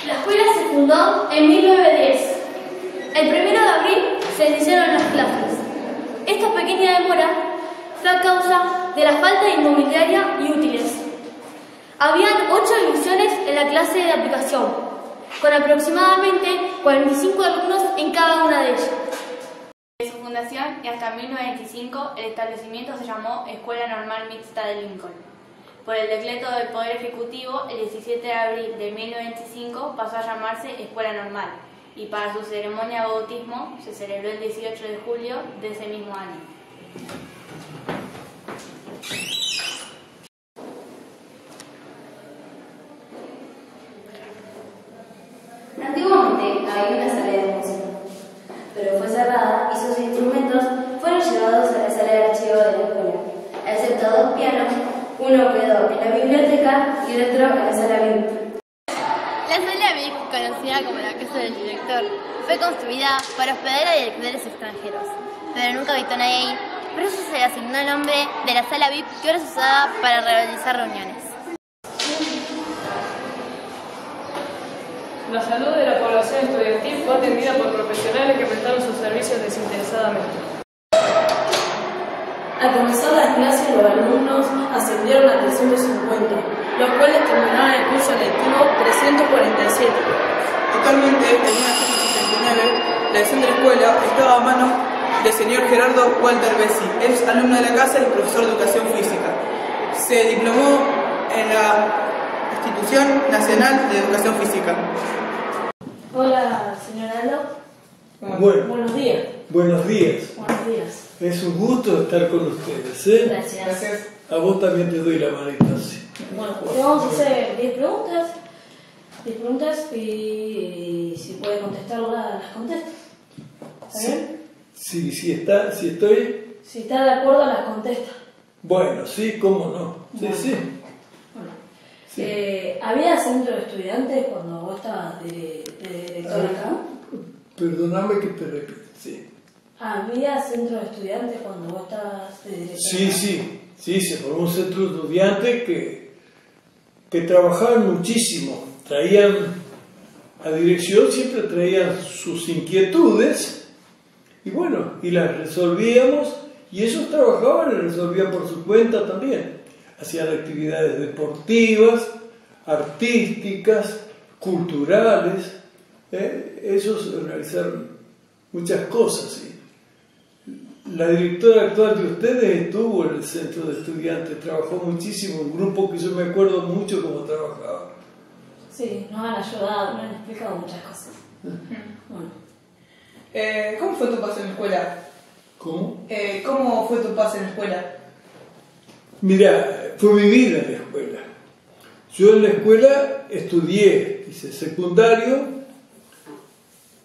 La escuela se fundó en 1910. El 1 de abril se iniciaron las clases. Esta pequeña demora fue a causa de la falta de inmobiliaria y útiles. Habían 8 divisiones en la clase de aplicación, con aproximadamente 45 alumnos en cada una de ellas. Desde su fundación y hasta 1925, el establecimiento se llamó Escuela Normal Mixta de Lincoln. Por el decreto del Poder Ejecutivo, el 17 de abril de 1925 pasó a llamarse Escuela Normal, y para su ceremonia de bautismo se celebró el 18 de julio de ese mismo año. Antiguamente había una sala de música, pero fue cerrada y sus instrumentos fueron llevados a la sala de archivo de la escuela, excepto 2 pianos, uno quedó en la biblioteca y otro en la sala VIP. La sala VIP, conocida como la casa del director, fue construida para hospedar a directores extranjeros, pero nunca habitó nadie ahí, por eso se le asignó el nombre de la sala VIP, que ahora es usada para realizar reuniones. La salud de la población estudiantil fue atendida por profesionales que prestaron sus servicios desinteresadamente. Al comenzar las clases, los alumnos ascendieron a 350, los cuales terminaron el curso lectivo 347. Actualmente, en 1969, la dirección de la escuela estaba a mano del señor Gerardo Walter Bessi. Es alumno de la casa y profesor de educación física. Se diplomó en la Institución Nacional de Educación Física. Hola, señor Aldo. Bueno, Buenos días. buenos días. Buenos días. Es un gusto estar con ustedes, ¿eh? Gracias. A vos también te doy la manita, sí. Bueno, te vamos a hacer 10 preguntas y si puede contestarlas, las contesta. ¿Está bien? Sí, si estoy... Si está de acuerdo, las contesta. Bueno, sí, cómo no. Sí, Bueno. sí. Bueno. Sí. ¿Había centro de estudiantes cuando vos estabas de director acá? Perdóname que te repita, sí. ¿Había centro de estudiantes cuando vos estabas de director Sí, acá? sí, se formó un centro de estudiantes que trabajaban muchísimo. Traían a dirección, siempre traían sus inquietudes y bueno, y las resolvíamos y ellos trabajaban y resolvían por su cuenta también. Hacían actividades deportivas, artísticas, culturales. Ellos realizaron muchas cosas. ¿Sí? La directora actual de ustedes estuvo en el centro de estudiantes, trabajó muchísimo, un grupo que yo me acuerdo mucho cómo trabajaba. Sí, nos han ayudado, nos han explicado muchas cosas. Bueno. ¿Cómo fue tu paso en la escuela? ¿Cómo? ¿Cómo fue tu paso en la escuela? Mira, fue mi vida en la escuela. Yo en la escuela estudié, hice secundario,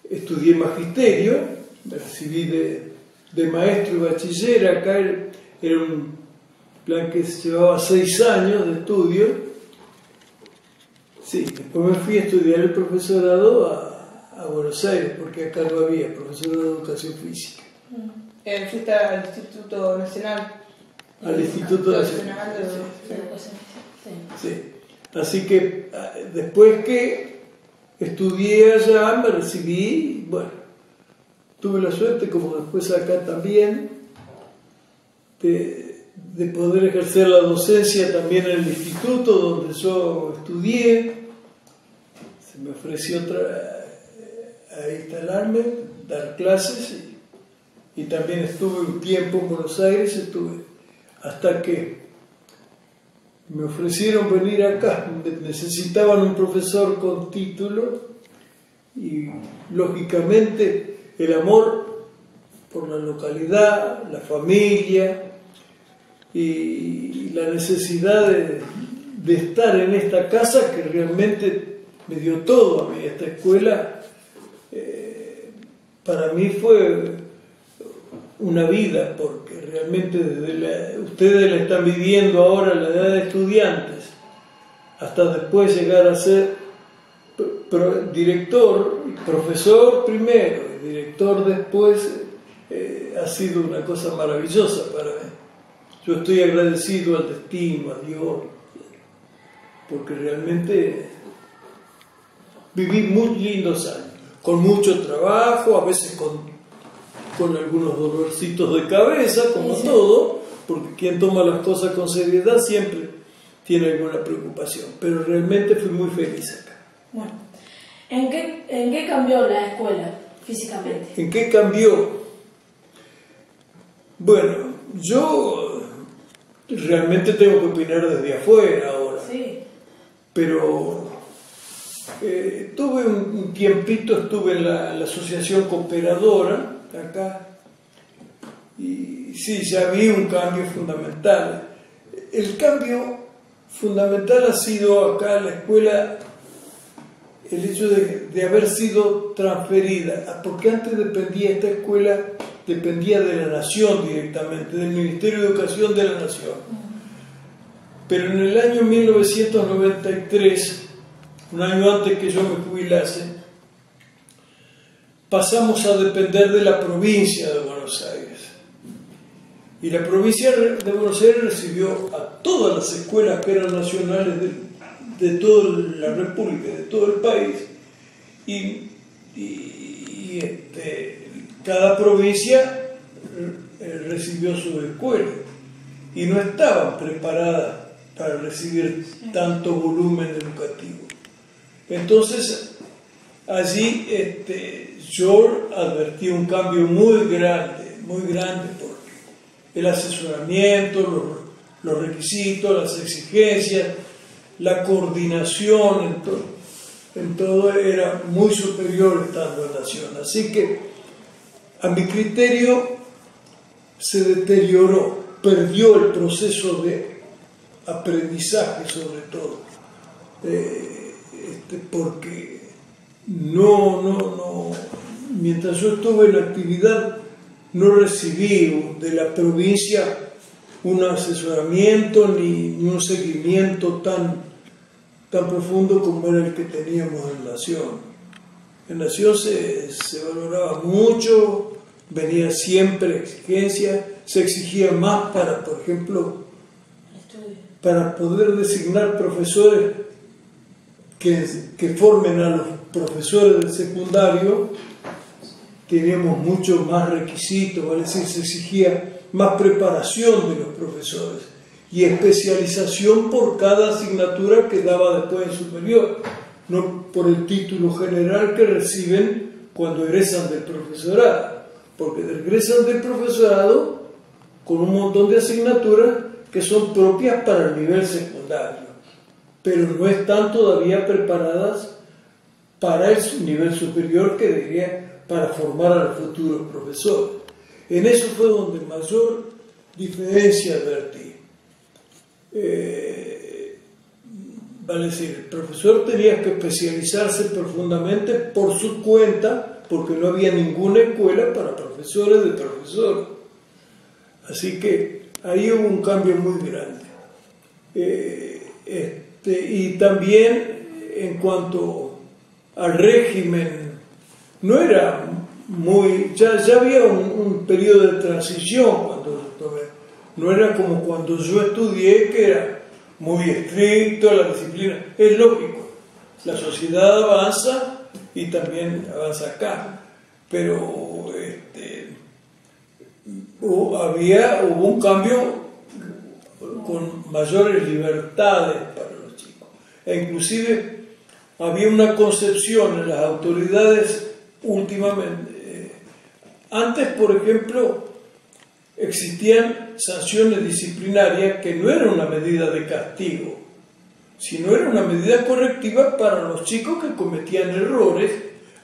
estudié magisterio, me recibí de maestro y bachiller. Acá era un plan que se llevaba 6 años de estudio. Sí, después me fui a estudiar el profesorado a Buenos Aires, porque acá no había profesorado de educación física. ¿Fuiste al Instituto Nacional? Al Instituto Nacional. Sí. Así que después que estudié allá, me recibí, bueno, tuve la suerte, como después acá también, de poder ejercer la docencia también en el instituto donde yo estudié. Se me ofreció a instalarme, dar clases y también estuve un tiempo en Buenos Aires, hasta que me ofrecieron venir acá. Necesitaban un profesor con título y lógicamente el amor por la localidad, la familia y la necesidad de estar en esta casa que realmente me dio todo a mí. Esta escuela para mí fue una vida, porque realmente ustedes la están viviendo ahora en la edad de estudiantes, hasta después llegar a ser director, profesor primero y director después, ha sido una cosa maravillosa para mí. Yo estoy agradecido al destino, a Dios, porque realmente viví muy lindos años, con mucho trabajo, a veces con algunos dolorcitos de cabeza, como todo, porque quien toma las cosas con seriedad siempre tiene alguna preocupación, pero realmente fui muy feliz acá. Bueno, ¿en qué cambió la escuela físicamente? ¿En qué cambió? Bueno, yo realmente tengo que opinar desde afuera ahora, pero tuve un tiempito, estuve en la asociación cooperadora acá, y sí, ya vi un cambio fundamental. El cambio fundamental ha sido acá en la escuela el hecho de haber sido transferida, porque antes esta escuela dependía de la Nación directamente, del Ministerio de Educación de la Nación. Pero en el año 1993, un año antes que yo me jubilase, pasamos a depender de la provincia de Buenos Aires. Y la provincia de Buenos Aires recibió a todas las escuelas que eran nacionales de toda la República, de todo el país, y cada provincia recibió su escuela y no estaban preparadas para recibir tanto volumen educativo. Entonces allí yo advertí un cambio muy grande, porque el asesoramiento, los requisitos, las exigencias, la coordinación en todo era muy superior estando en Nación. Así que a mi criterio se deterioró, perdió el proceso de aprendizaje sobre todo, porque mientras yo estuve en la actividad no recibí de la provincia un asesoramiento ni un seguimiento tan profundo como era el que teníamos en Nación. En Nación se valoraba mucho, venía siempre exigencia, se exigía más para, por ejemplo, para poder designar profesores que formen a los profesores del secundario. Teníamos mucho más requisitos, ¿vale? Se exigía más preparación de los profesores y especialización por cada asignatura que daba después en superior, no por el título general que reciben cuando egresan del profesorado, porque egresan del profesorado con un montón de asignaturas que son propias para el nivel secundario, pero no están todavía preparadas para el nivel superior, que diría para formar a los futuros profesores. En eso fue donde mayor diferencia advertí. Vale decir, el profesor tenía que especializarse profundamente por su cuenta, porque no había ninguna escuela para profesores de profesores. Así que ahí hubo un cambio muy grande. Y también en cuanto al régimen, no era muy, ya había un periodo de transición cuando tomé. No era como cuando yo estudié, que era muy estricto la disciplina. Es lógico, la sociedad avanza y también avanza acá, pero hubo un cambio con mayores libertades para los chicos, e inclusive había una concepción en las autoridades últimamente. Antes, por ejemplo, existían sanciones disciplinarias que no eran una medida de castigo, sino era una medida correctiva para los chicos que cometían errores,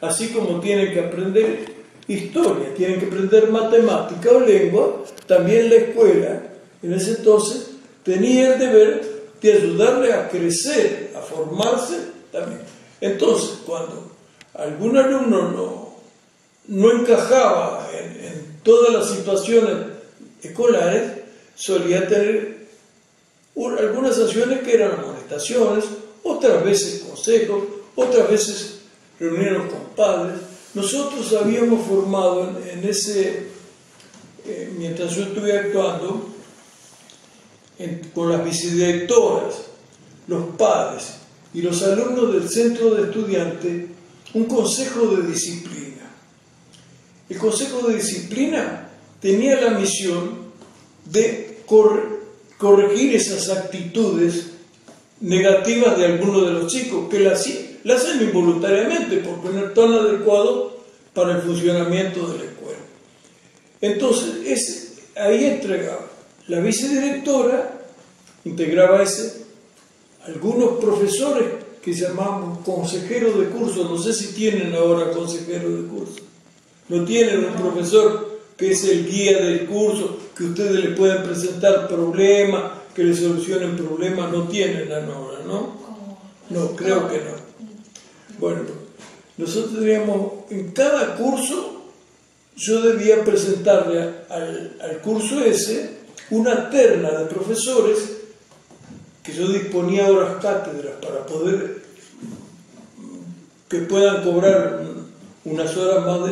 así como tienen que aprender historia, tienen que aprender matemática o lengua. También la escuela en ese entonces tenía el deber de ayudarle a crecer, a formarse también. Entonces, cuando algún alumno no encajaba en todas las situaciones escolares, solía tener algunas sanciones que eran amonestaciones, otras veces consejos, otras veces reuniones con padres. Nosotros habíamos formado mientras yo estuve actuando, con las vicedirectoras, los padres y los alumnos del centro de estudiantes un consejo de disciplina. El consejo de disciplina tenía la misión de corregir esas actitudes negativas de algunos de los chicos que las hacen involuntariamente porque no están adecuados para el funcionamiento de la escuela. Entonces, ahí entregaba la vicedirectora, integraba algunos profesores que llamaban consejeros de curso. No sé si tienen ahora consejeros de curso. No tienen un profesor que es el guía del curso, que ustedes le pueden presentar problemas, que le solucionen problemas. No tienen ahora, ¿no? No, creo que no. Bueno, nosotros teníamos en cada curso, yo debía presentarle al curso ese una terna de profesores que yo disponía horas cátedras para poder que puedan cobrar unas horas más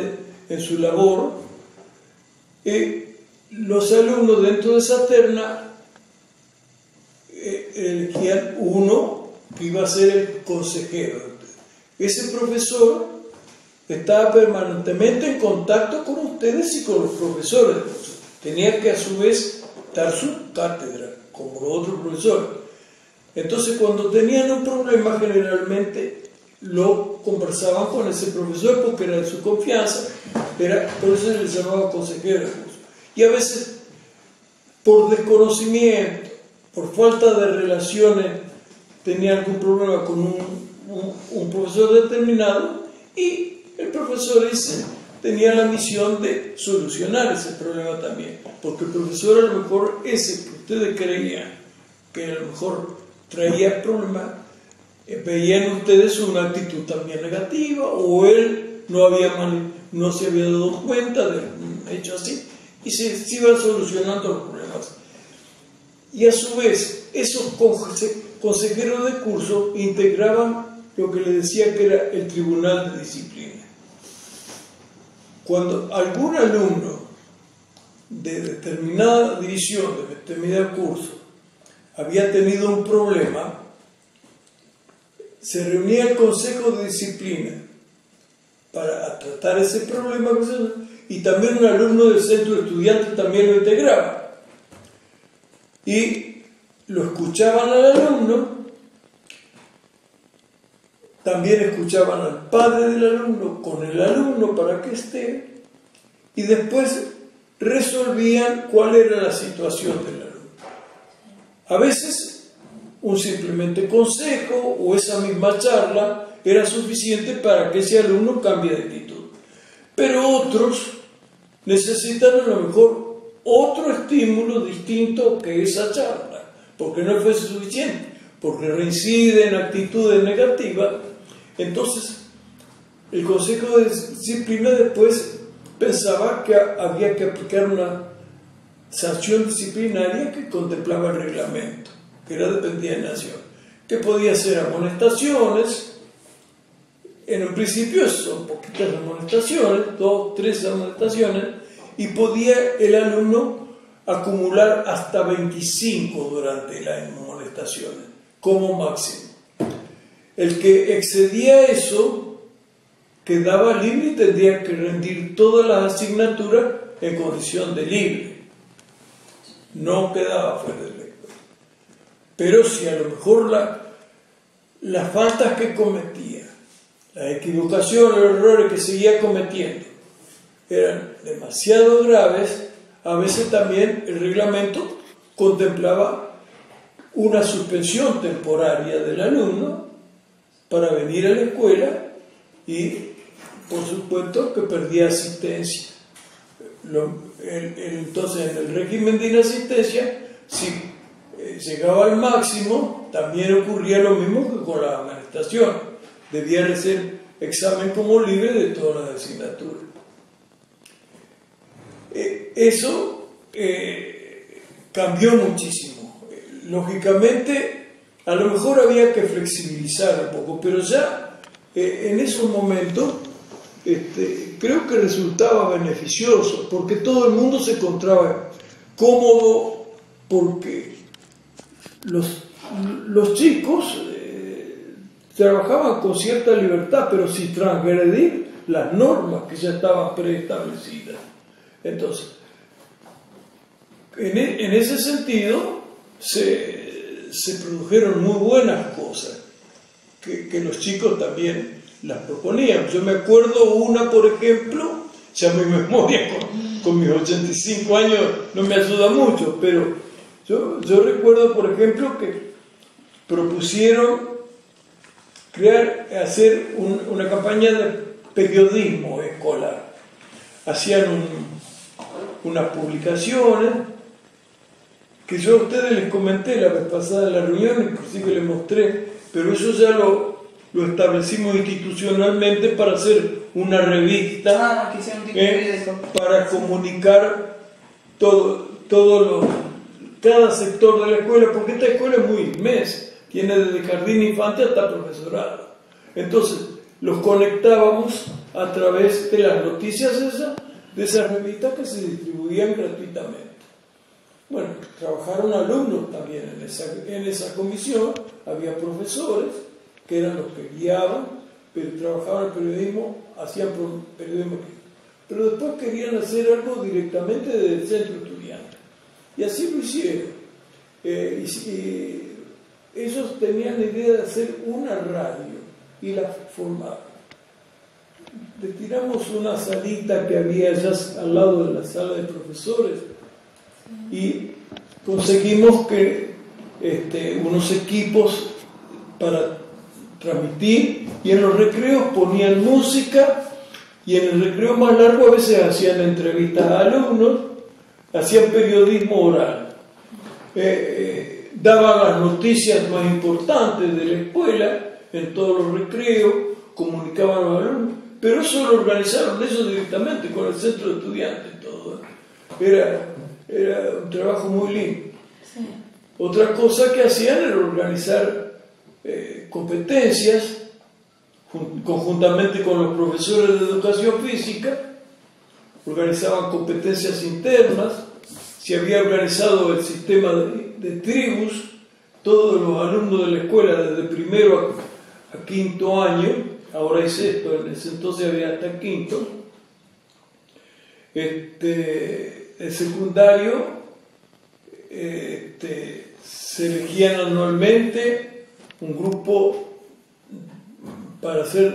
en su labor. Los alumnos dentro de esa terna elegían uno que iba a ser el consejero. Ese profesor estaba permanentemente en contacto con ustedes y con los profesores. Tenía que a su vez dar su cátedra, como los otros profesores. Entonces, cuando tenían un problema, generalmente lo conversaban con ese profesor porque era de su confianza, por eso se le llamaba consejero de curso. Y a veces, por desconocimiento, por falta de relaciones, tenía algún problema con un profesor determinado, y el profesor ese tenía la misión de solucionar ese problema también, porque el profesor, a lo mejor ese que ustedes creían que a lo mejor traía problemas, veían ustedes una actitud también negativa, o él no se había dado cuenta de un hecho así, y se iban solucionando los problemas. Y a su vez, esos consejeros de curso integraban lo que le decía que era el tribunal de disciplina. Cuando algún alumno de determinada división, de determinado curso, había tenido un problema, se reunía el consejo de disciplina para tratar ese problema, y también un alumno del centro de estudiantes también lo integraba. Y lo escuchaban al alumno, también escuchaban al padre del alumno con el alumno para que esté, y después resolvían cuál era la situación del alumno. A veces un simplemente consejo o esa misma charla era suficiente para que ese alumno cambie de actitud, pero otros necesitan a lo mejor otro estímulo distinto que esa charla, porque no fue suficiente, porque reincide en actitudes negativas. Entonces el consejo de disciplina después pensaba que había que aplicar una sanción disciplinaria que contemplaba el reglamento, que era dependía de nación, que podía ser amonestaciones. En un principio son poquitas amonestaciones, 2, 3 amonestaciones, y podía el alumno acumular hasta 25 durante las amonestaciones, como máximo. El que excedía eso quedaba libre y tendría que rendir todas las asignaturas en condición de libre. No quedaba fuera de la escuela. Pero si a lo mejor las faltas que cometía, las equivocaciones, los errores que seguía cometiendo eran demasiado graves, a veces también el reglamento contemplaba una suspensión temporaria del alumno para venir a la escuela, y por supuesto que perdía asistencia. Entonces, en el régimen de inasistencia, si llegaba al máximo, también ocurría lo mismo que con la amonestación. Debía hacer examen como libre de todas las asignaturas. Eso cambió muchísimo. Lógicamente, a lo mejor había que flexibilizar un poco, pero ya en esos momentos creo que resultaba beneficioso, porque todo el mundo se encontraba cómodo, porque los chicos trabajaban con cierta libertad, pero sin transgredir las normas que ya estaban preestablecidas. Entonces, en ese sentido, se produjeron muy buenas cosas, que los chicos también las proponían. Yo me acuerdo una, por ejemplo, ya mi memoria con mis 85 años no me ayuda mucho, pero yo recuerdo, por ejemplo, que propusieron hacer una campaña de periodismo escolar. Hacían unas publicaciones que yo a ustedes les comenté la vez pasada en la reunión, inclusive les mostré, pero eso ya lo establecimos institucionalmente para hacer una revista para comunicar cada sector de la escuela, porque esta escuela es muy inmensa, tiene desde jardín infante hasta profesorado. Entonces, los conectábamos a través de las noticias de esas revistas que se distribuían gratuitamente. Bueno, trabajaron alumnos también en esa comisión, había profesores que eran los que guiaban, pero trabajaban el periodismo, hacían periodismo, pero después querían hacer algo directamente desde el centro estudiante. Y así lo hicieron. Ellos tenían la idea de hacer una radio y la formaron. Le tiramos una salita que había allá al lado de la sala de profesores y conseguimos que unos equipos para transmitir, y en los recreos ponían música, y en el recreo más largo a veces hacían entrevistas a alumnos, hacían periodismo oral, daban las noticias más importantes de la escuela en todos los recreos, comunicaban a los alumnos, pero eso lo organizaron ellos directamente con el centro de estudiantes y todo. Era un trabajo muy lindo. Sí. Otra cosa que hacían era organizar competencias conjuntamente con los profesores de educación física, organizaban competencias internas. Se había organizado el sistema de tribus, todos los alumnos de la escuela desde primero a quinto año, ahora es sexto, en ese entonces había hasta quinto. El secundario se elegían anualmente un grupo para hacer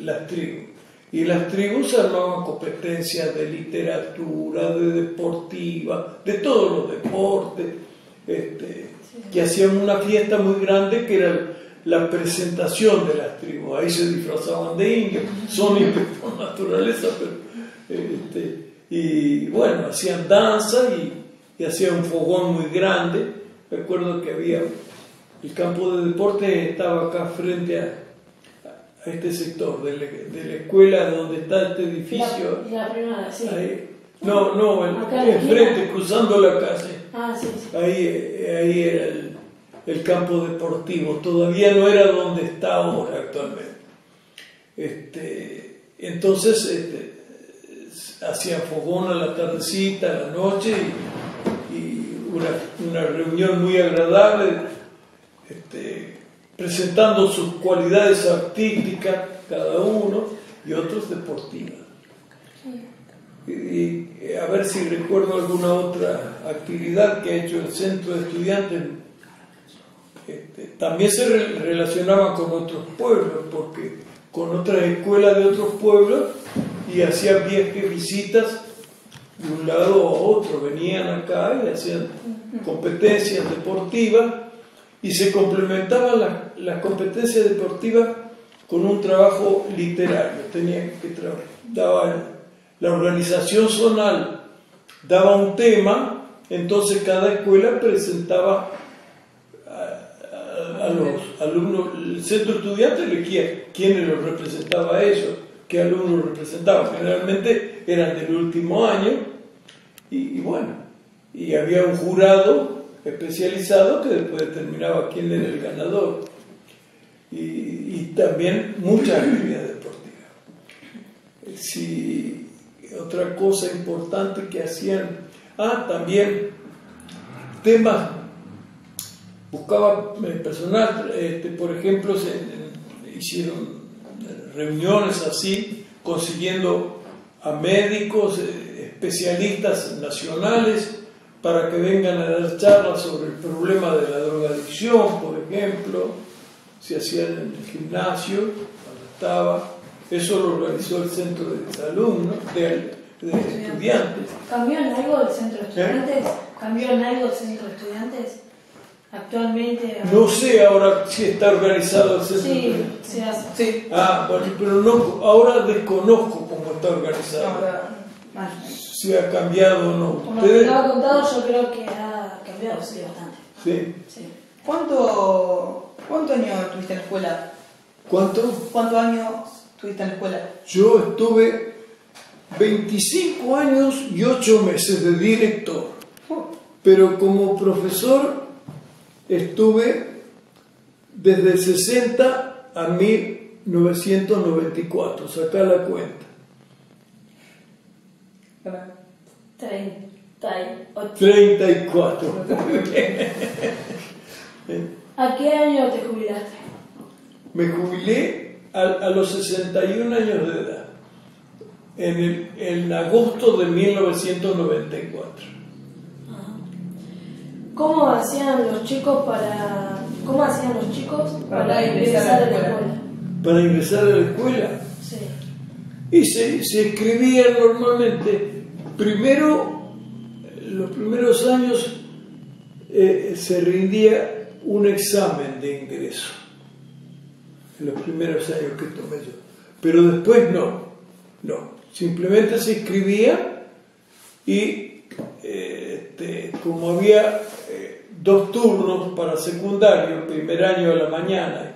las tribus, y las tribus armaban competencias de literatura, de deportiva, de todos los deportes, que hacían una fiesta muy grande que era la presentación de las tribus. Ahí se disfrazaban de indios, son indios por naturaleza, pero y bueno, hacían danza y hacían un fogón muy grande. Recuerdo que había el campo de deporte, estaba acá frente a este sector de la escuela donde está este edificio. La primera, sí. Ahí. No, enfrente, cruzando la calle. Ah, sí. Ahí era el campo deportivo, todavía no era donde está ahora actualmente. Entonces hacían fogón a la tardecita, a la noche, y una reunión muy agradable, presentando sus cualidades artísticas cada uno y otros deportivas. Y a ver si recuerdo alguna otra actividad que ha hecho el centro de estudiantes. También se relacionaban con otros pueblos, porque con otras escuelas de otros pueblos, y hacían viajes, visitas de un lado a otro, venían acá y hacían competencias deportivas, y se complementaban las competencias deportivas con un trabajo literario. Tenían que la organización zonal daba un tema, entonces cada escuela presentaba a los alumnos, el centro estudiante elegía quiénes los representaba a ellos, qué alumnos representaban. Generalmente eran del último año, y bueno, y había un jurado especializado que después determinaba quién era el ganador, y también muchas actividades deportivas. Otra cosa importante que hacían, también temas, buscaba personal, por ejemplo, hicieron reuniones así, consiguiendo a médicos, especialistas nacionales, para que vengan a dar charlas sobre el problema de la drogadicción, por ejemplo. Se hacían en el gimnasio, cuando estaba. Eso lo organizó el centro de salud, ¿no? de estudiantes. ¿Cambió en algo el centro de estudiantes? ¿Cambió en algo el centro de estudiantes? Actualmente. No sé ahora si está organizado el centro de Sí, estudiantes. se hace. Sí. Ah, bueno, pero no, ahora desconozco cómo está organizado. Ahora, más. Si ha cambiado o no. Como te lo ha contado, yo creo que ha cambiado, sí, bastante. Sí. Sí. ¿Cuánto años tuviste en la escuela? ¿Cuánto? ¿Cuántos años tuviste en la escuela? Yo estuve 25 años y 8 meses de director, pero como profesor estuve desde el 60 a 1994, sacá la cuenta. 38. 34. ¿A qué año te jubilaste? Me jubilé a los 61 años de edad, en agosto de 1994. ¿Cómo hacían los chicos para ingresar a la escuela? Para ingresar a la escuela. Sí. Y se escribía normalmente, primero, los primeros años se rendía un examen de ingreso, en los primeros años que tomé yo, pero después no, simplemente se escribía y como había 2 turnos para secundario, primer año a la mañana,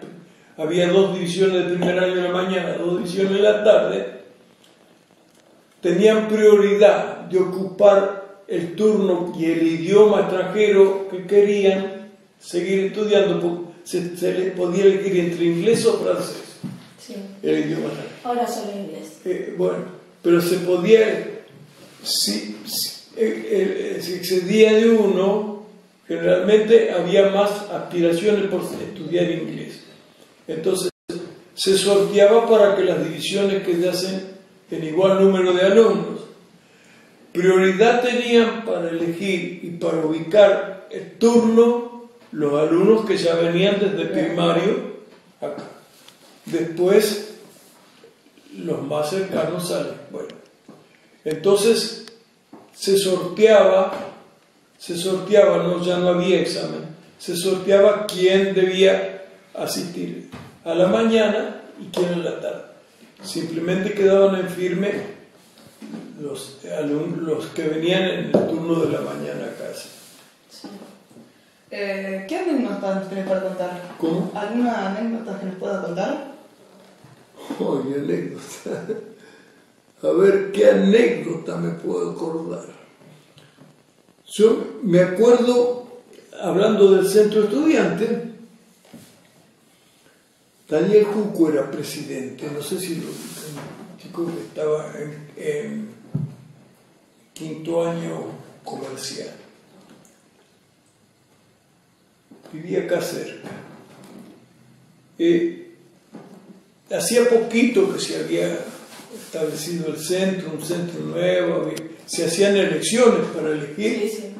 había 2 divisiones de primer año a la mañana, 2 divisiones en la tarde, tenían prioridad de ocupar el turno y el idioma extranjero que querían seguir estudiando, porque se les podía elegir entre inglés o francés, Sí. el idioma extranjero. Ahora solo inglés. Bueno, pero se podía, si excedía de uno, generalmente había más aspiraciones por estudiar inglés. Entonces se sorteaba para que las divisiones quedasen en igual número de alumnos. Prioridad tenían para elegir y para ubicar el turno los alumnos que ya venían desde primario acá. Después los más cercanos salen. Bueno, entonces se sorteaba, no, ya no había examen, se sorteaba quién debía asistir a la mañana y quién a la tarde. Simplemente quedaban en firme los que venían en el turno de la mañana a casa. Sí. ¿Qué anécdotas tenés para contar? ¿Cómo? ¿Alguna anécdota que nos puedas contar? ¡Ay, anécdota! A ver, ¿qué anécdota me puedo acordar? Yo me acuerdo, hablando del centro estudiante, Daniel Juco era presidente, no sé si lo ubican, un chico que estaba en 5º año comercial. Vivía acá cerca. Hacía poquito que se había establecido el centro, un centro nuevo, se hacían elecciones para elegir, Sí.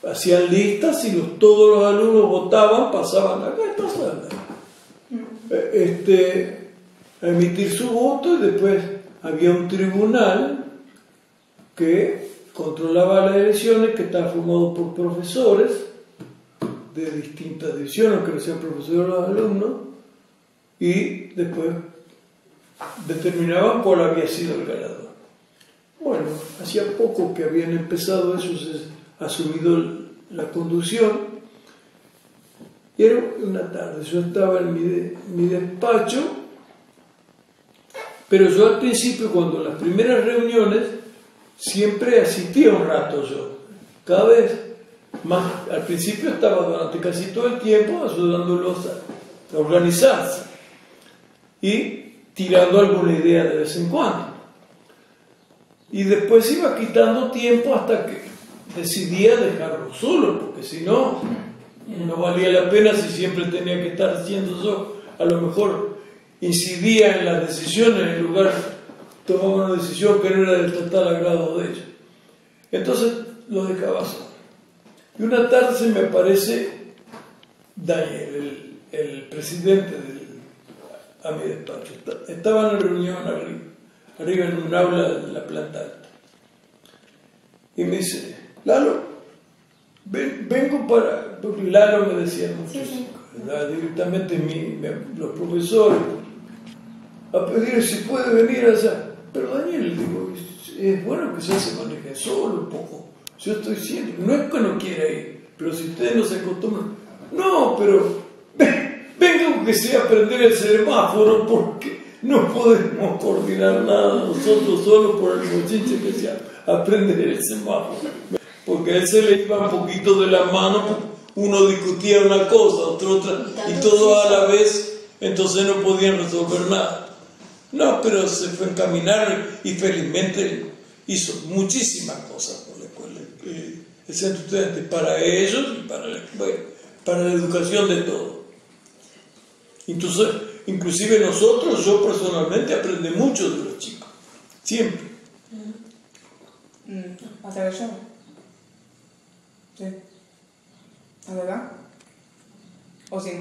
hacían listas y todos los alumnos votaban, pasaban acá a esta sala, a emitir su voto, y después había un tribunal que controlaba las elecciones, que estaba formado por profesores de distintas divisiones, que no sean profesores de los alumnos, y después determinaban cuál había sido el ganador. Bueno, hacía poco que habían empezado eso, se ha subido la conducción, y era una tarde, yo estaba en mi despacho, pero yo al principio, cuando las primeras reuniones, siempre asistía un rato yo, cada vez más. Al principio estaba durante casi todo el tiempo ayudándolos a organizarse y tirando alguna idea de vez en cuando. Y después iba quitando tiempo hasta que decidía dejarlo solo, porque si no, no valía la pena si siempre tenía que estar haciendo yo a lo mejor incidía en las decisiones, en lugar tomaba una decisión que no era del total agrado de ellos. Entonces lo dejaba solo. Y una tarde se me aparece Daniel, el presidente a mi despacho. Estaba en la reunión arriba en un aula de la planta alta. Y me dice, Lalo, vengo para... Porque Lalo me decía mucho, directamente los profesores, a pedir si puede venir allá. Pero Daniel, digo, es bueno que se maneje solo un poco. Yo estoy diciendo, no es que no quiera ir, pero si ustedes no se acostumbran, no, pero venga aunque sea a aprender el semáforo, porque no podemos coordinar nada nosotros solo por el mochinche que sea aprender el semáforo. Porque a él se le iba un poquito de la mano, uno discutía una cosa, otro otra, y todo a la vez, entonces no podían resolver nada. No, pero se fue a encaminar y felizmente hizo muchísimas cosas por la escuela, el centro estudiante, para ellos y para la educación de todos. Entonces, inclusive nosotros, yo personalmente aprendí mucho de los chicos, siempre. ¿Hasta que yo? Sí. ¿Hasta acá? ¿O sí?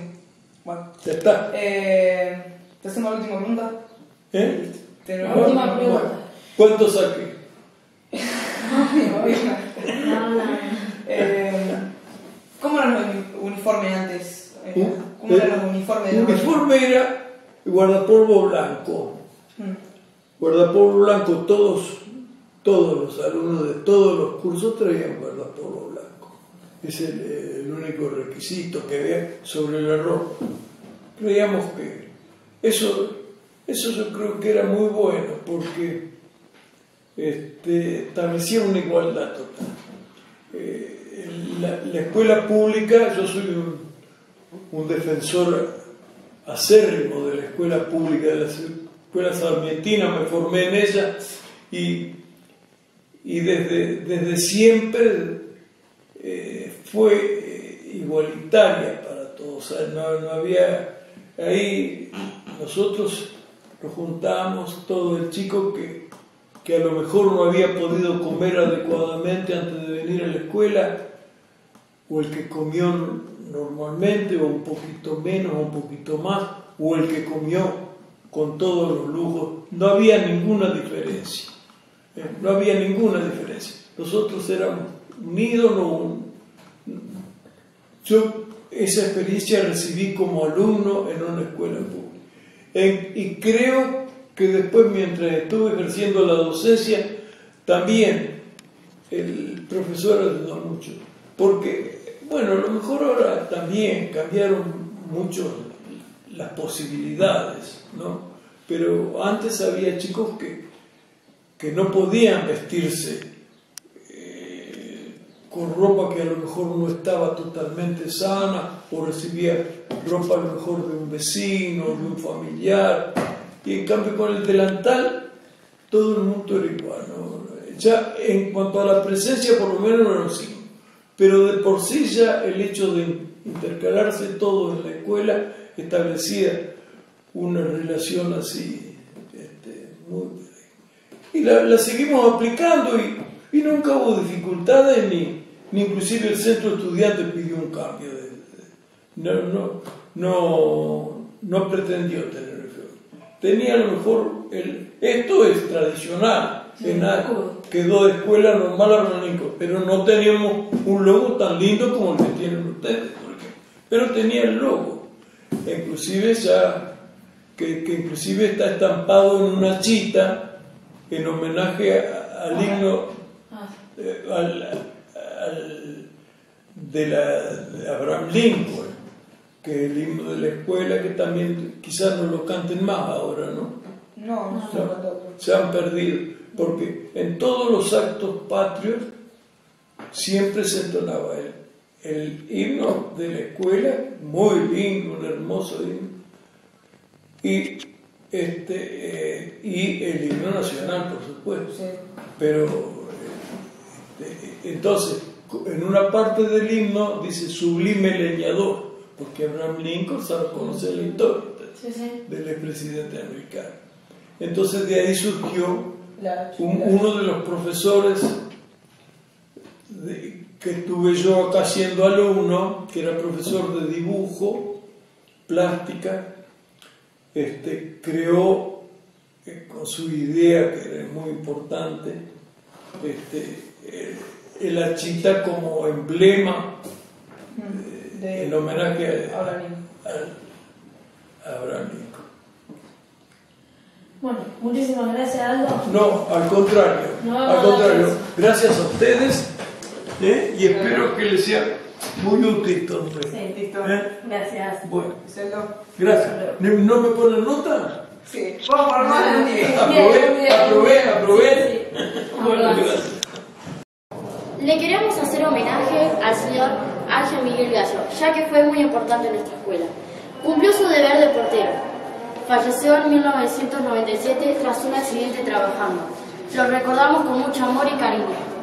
Bueno. Ya está. ¿Te hacemos la última pregunta? La última pregunta. ¿Cuánto saqué? ¿Cómo eran los uniformes antes? ¿Cómo eran los uniformes? El uniforme era guardapolvo blanco. Guardapolvo blanco, todos los alumnos de todos los cursos traían guardapolvo blanco. Es el único requisito que había sobre la ropa. Creíamos que eso yo creo que era muy bueno, porque establecía una igualdad total. La escuela pública, yo soy un defensor acérrimo de la escuela pública, de la escuela sarmientina, me formé en ella y desde siempre fue igualitaria para todos. O sea, no había ahí, nosotros nos juntábamos, todo el chico que a lo mejor no había podido comer adecuadamente antes de venir a la escuela, o el que comió normalmente, o un poquito menos, o un poquito más, o el que comió con todos los lujos. No había ninguna diferencia. No había ninguna diferencia. Nosotros éramos unidos. Yo esa experiencia recibí como alumno en una escuela pública. Y creo que después, mientras estuve ejerciendo la docencia, también el profesor ayudó mucho. Porque, bueno, a lo mejor ahora también cambiaron mucho las posibilidades, ¿no? Pero antes había chicos que no podían vestirse con ropa que a lo mejor no estaba totalmente sana, o recibía ropa a lo mejor de un vecino, de un familiar, y en cambio con el delantal todo el mundo era igual, ¿no? Ya en cuanto a la presencia, por lo menos no lo hicimos, pero de por sí ya el hecho de intercalarse todo en la escuela establecía una relación así muy... Y la seguimos aplicando y nunca hubo dificultades, ni inclusive el centro estudiante pidió un cambio. No pretendió tener el feo. Tenía a lo mejor, esto es tradicional, quedó de escuela normal a Bránico, pero no teníamos un logo tan lindo como el que tienen ustedes, por ejemplo. Pero tenía el logo, inclusive ya, que inclusive está estampado en una chita, en homenaje al himno de Abraham Lincoln, que es el himno de la escuela, que también quizás no lo canten más ahora, ¿no? No, se han perdido, porque en todos los actos patrios siempre se entonaba el himno de la escuela, muy lindo, un hermoso himno, y el himno nacional, por supuesto. Sí. Pero entonces, en una parte del himno dice sublime leñador, porque Abraham Lincoln sabe conocer la historia. del expresidente americano. Entonces de ahí surgió uno de los profesores que tuve yo acá siendo alumno, que era profesor de dibujo, plástica, creó con su idea, que era muy importante, el achita como emblema en homenaje a Abraham Lincoln. Bueno, muchísimas gracias, Aldo. No, al contrario. Al contrario. Gracias a ustedes y espero que les sea muy útil todo esto. Sí, gracias. Bueno, gracias. ¿No me ponen nota? Sí, vamos por más. Aprobé. Bueno, gracias. Le queremos hacer homenaje al señor Ángel Miguel Gallo, ya que fue muy importante en nuestra escuela. Cumplió su deber de portero. Falleció en 1997 tras un accidente trabajando. Lo recordamos con mucho amor y cariño.